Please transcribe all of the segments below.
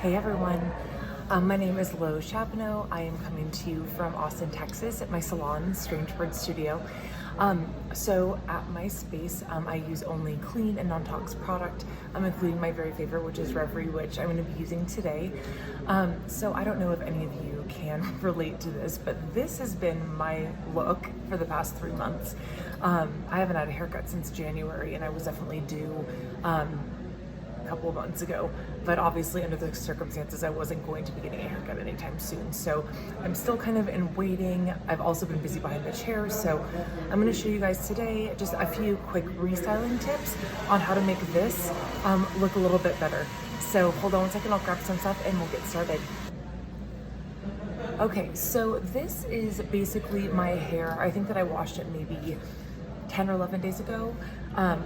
Hey everyone, my name is Lo Chapino. I am coming to you from Austin, Texas at my salon, Strange Bird Studio. So at my space, I use only clean and non-tox product, including my very favorite, which is Wavy, which I'm going to be using today. So I don't know if any of you can relate to this, but this has been my look for the past 3 months. I haven't had a haircut since January, and I was definitely due a couple of months ago, but obviously under the circumstances I wasn't going to be getting a haircut anytime soon, so I'm still kind of in waiting. I've also been busy behind the chair, so I'm going to show you guys today just a few quick restyling tips on how to make this look a little bit better. So hold on one second, I'll grab some stuff and we'll get started. Okay, so this is basically my hair. I think that I washed it maybe 10 or 11 days ago.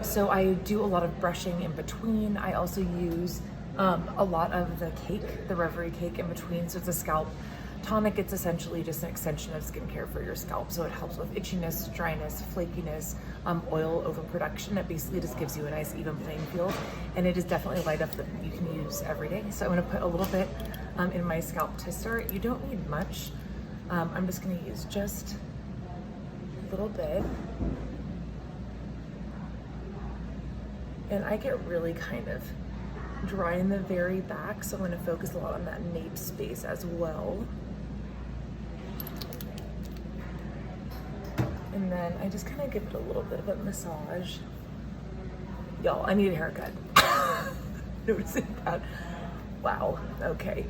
So I do a lot of brushing in between. I also use a lot of the cake, the Restorative cake in between. So it's a scalp tonic. It's essentially just an extension of skincare for your scalp. So it helps with itchiness, dryness, flakiness, oil overproduction. It basically just gives you a nice even playing field. And it is definitely light up that you can use every day. So I'm gonna put a little bit in my scalp to start. You don't need much. I'm just gonna use just a little bit. And I get really kind of dry in the very back, so I'm going to focus a lot on that nape space as well. And then I just kind of give it a little bit of a massage. Y'all, I need a haircut. Noticing that? Wow, okay.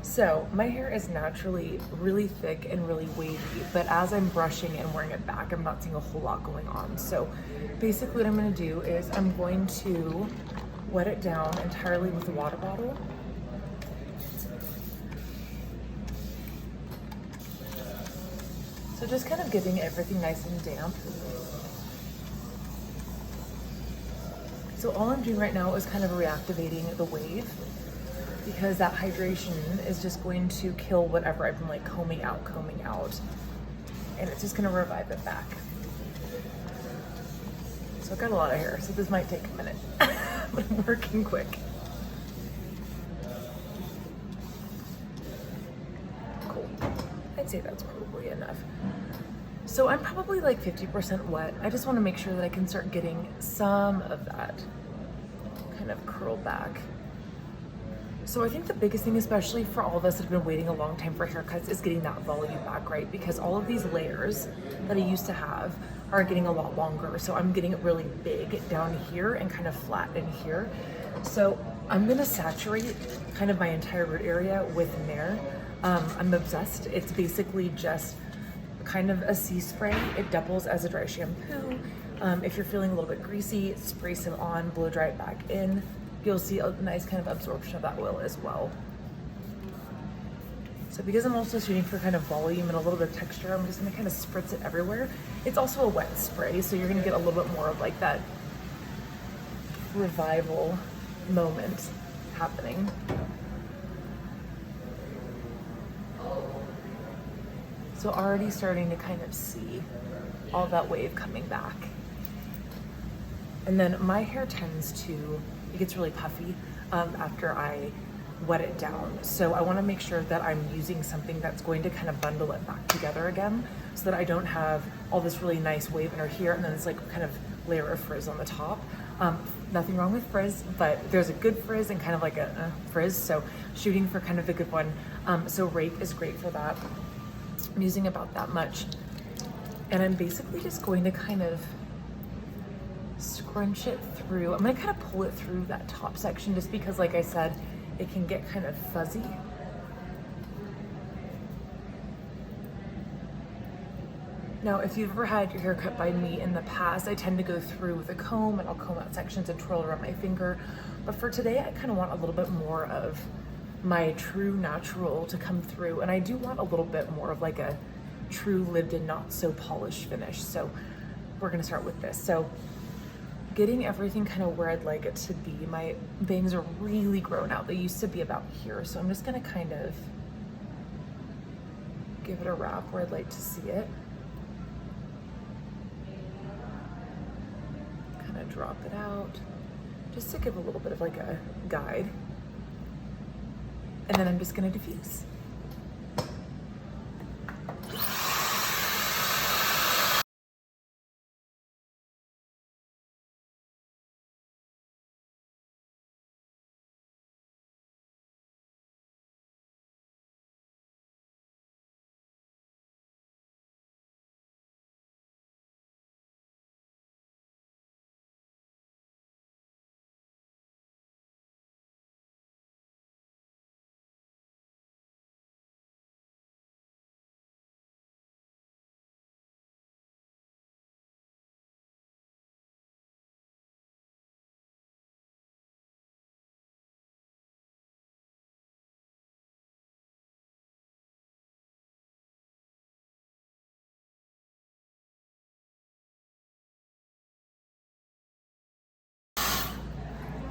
So my hair is naturally really thick and really wavy, but as I'm brushing and wearing it back, I'm not seeing a whole lot going on. So basically what I'm going to do is I'm going to wet it down entirely with a water bottle. So just kind of getting everything nice and damp. So all I'm doing right now is kind of reactivating the wave, because that hydration is just going to kill whatever I've been like combing out, and it's just gonna revive it back. So I've got a lot of hair, so this might take a minute, but I'm working quick. Cool, I'd say that's probably enough. So I'm probably like 50% wet. I just wanna make sure that I can start getting some of that kind of curl back. So I think the biggest thing, especially for all of us that have been waiting a long time for haircuts, is getting that volume back, right? Because all of these layers that I used to have are getting a lot longer. So I'm getting it really big down here and kind of flat in here. So I'm gonna saturate kind of my entire root area with Mare. I'm obsessed. It's basically just kind of a sea spray. It doubles as a dry shampoo. If you're feeling a little bit greasy, spray some on, blow dry it back in. You'll see a nice kind of absorption of that oil as well. So because I'm also shooting for kind of volume and a little bit of texture, I'm just gonna kind of spritz it everywhere. It's also a wet spray, so you're gonna get a little bit more of like that revival moment happening. So already starting to kind of see all that wave coming back. And then my hair tends to, it gets really puffy after I wet it down. So I wanna make sure that I'm using something that's going to kind of bundle it back together again, so that I don't have all this really nice wave under here and then it's like kind of layer of frizz on the top. Nothing wrong with frizz, but there's a good frizz and kind of like a frizz, so shooting for kind of the good one. So Rake is great for that. I'm using about that much. And I'm basically just going to kind of scrunch it through. I'm gonna kind of pull it through that top section just because, like I said, it can get kind of fuzzy. Now, if you've ever had your hair cut by me in the past, I tend to go through with a comb and I'll comb out sections and twirl around my finger. But for today, I kind of want a little bit more of my true natural to come through. And I do want a little bit more of like a true lived in, not so polished finish. So we're gonna start with this. So getting everything kind of where I'd like it to be. My bangs are really grown out. They used to be about here. So I'm just gonna kind of give it a wrap where I'd like to see it. Kind of drop it out just to give a little bit of like a guide. and then I'm just gonna diffuse.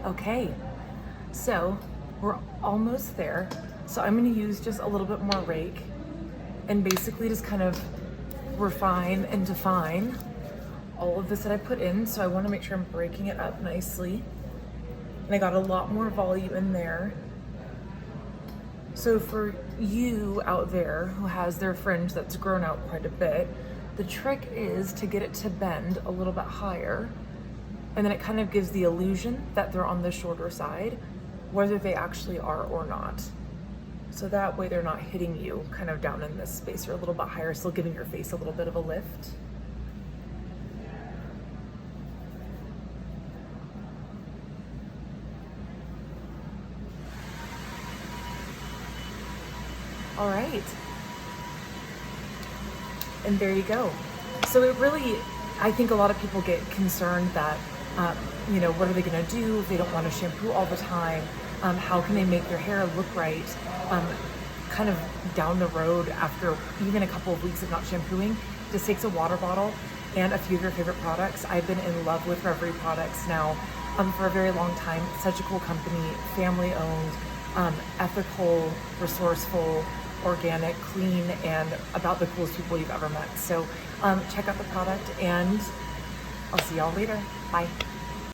Okay, so we're almost there. So I'm gonna use just a little bit more Rake and basically just kind of refine and define all of this that I put in. So I wanna make sure I'm breaking it up nicely. And I got a lot more volume in there. So for you out there who has their fringe that's grown out quite a bit, the trick is to get it to bend a little bit higher, and then it kind of gives the illusion that they're on the shorter side, whether they actually are or not. So that way they're not hitting you kind of down in this space. You're a little bit higher, still giving your face a little bit of a lift. All right. And there you go. So it really, I think a lot of people get concerned that, you know, what are they gonna do if they don't wanna shampoo all the time? How can they make their hair look right? Kind of down the road after even a couple of weeks of not shampooing, just takes a water bottle and a few of your favorite products. I've been in love with Restorative products now for a very long time. Such a cool company, family owned, ethical, resourceful, organic, clean, and about the coolest people you've ever met. So check out the product and I'll see y'all later. Bye.